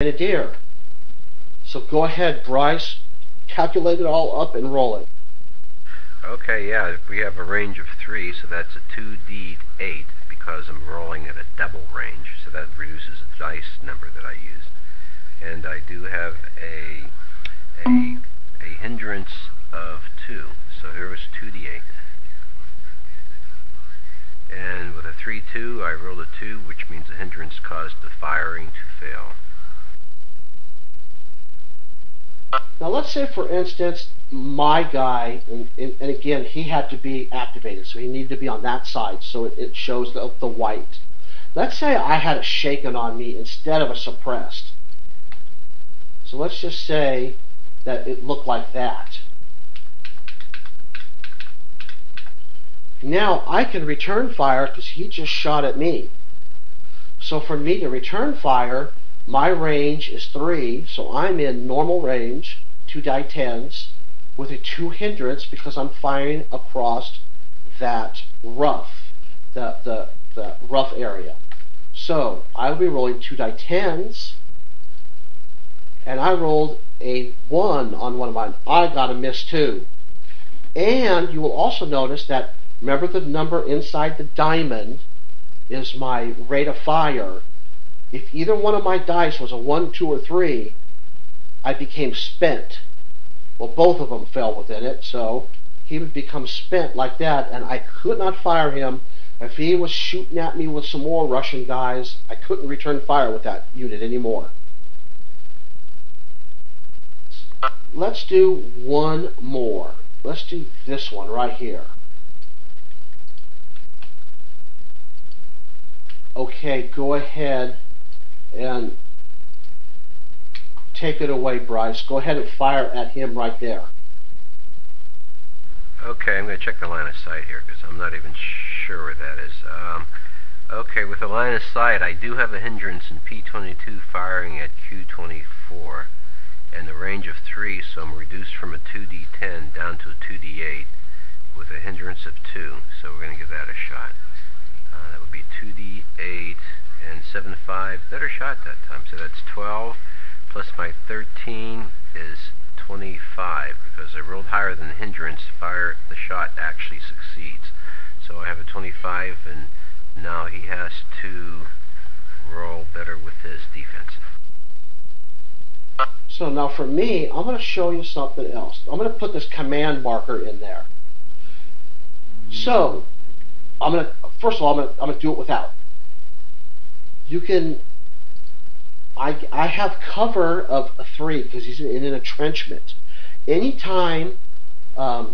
and a deer. So go ahead, Bryce. Calculate it all up and roll it. Okay, yeah, if we have a range of 3, so that's a 2d8 because I'm rolling at a double range, so that reduces the dice number that I use. And I do have a hindrance of 2, so here was 2d8. And with a 3-2, I rolled a 2, which means the hindrance caused the firing to fail. Now let's say, for instance, my guy, and again, he had to be activated, so he needed to be on that side, so it shows the white. Let's say I had a shaken on me instead of a suppressed. So let's just say that it looked like that. Now I can return fire because he just shot at me. So for me to return fire, my range is 3, so I'm in normal range, 2 die 10s, with a 2 hindrance because I'm firing across that rough, the rough area. So I'll be rolling 2 die 10s, and I rolled a 1 on one of mine. I got a miss too. And you will also notice that, remember, the number inside the diamond is my rate of fire. If either one of my dice was a 1, 2, or 3, I became spent. Well, both of them fell within it, so he would become spent like that, and I could not fire him. If he was shooting at me with some more Russian guys, I couldn't return fire with that unit anymore. Let's do one more. Let's do this one right here. Okay, go ahead and take it away, Bryce. Go ahead and fire at him right there. Okay, I'm going to check the line of sight here because I'm not even sure where that is. Okay, with the line of sight, I do have a hindrance in P22 firing at Q24 and the range of 3, so I'm reduced from a 2d10 down to a 2d8 with a hindrance of 2, so we're going to give that a shot. That would be 2d8 and 7-5, better shot that time, so that's 12 plus my 13 is 25 because I rolled higher than the hindrance. The shot actually succeeds. So I have a 25, and now he has to roll better with his defense. So now for me, I'm going to show you something else. I'm going to put this command marker in there. So first of all, I'm going to do it without. You can. I have cover of a 3 because he's in an entrenchment. Anytime that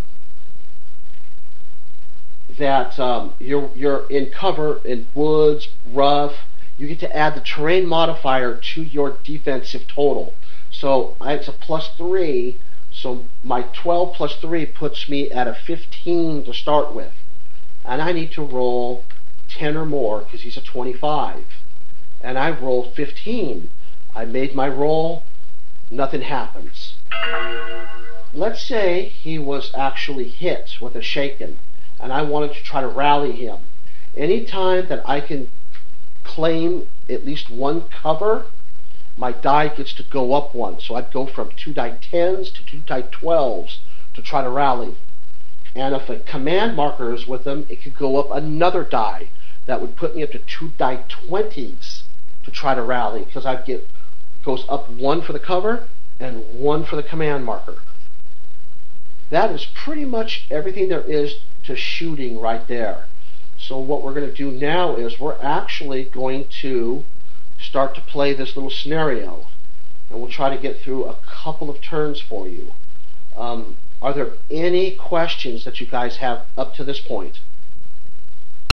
you're in cover in woods, rough, you get to add the terrain modifier to your defensive total. So it's a +3, so my 12 plus 3 puts me at a 15 to start with. And I need to roll 10 or more because he's a 25. And I rolled 15. I made my roll, nothing happens. Let's say he was actually hit with a shaken, and I wanted to try to rally him. Anytime that I can claim at least one cover, my die gets to go up 1. So I'd go from 2 die 10s to 2 die 12s to try to rally. And if a command marker is with him, it could go up another die. That would put me up to 2 die 20s to try to rally, because goes up 1 for the cover and 1 for the command marker. That is pretty much everything there is to shooting right there. So what we're going to do now is we're actually going to start to play this little scenario, and we'll try to get through a couple of turns for you. Are there any questions that you guys have up to this point?